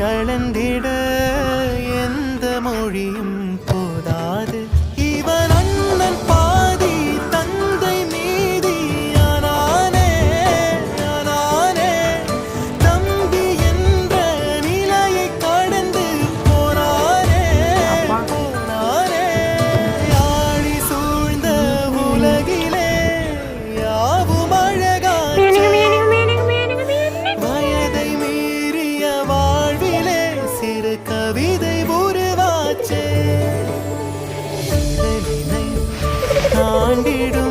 அளந்திட எந்த மொழியும் போதாது. இவன் அண்ணன் பாதி தந்தை மீதி ஆனானே ஆனானே. தம்பி என்ற நிலையை கடந்து போனானே போனானே. ஆடி சூழ்ந்த உலகிலே யாவும் அழகாச்சே. வயதை மீறிய வாழ்விலே சிறு கவிதை உருவாச்சே. தாண்டிடும்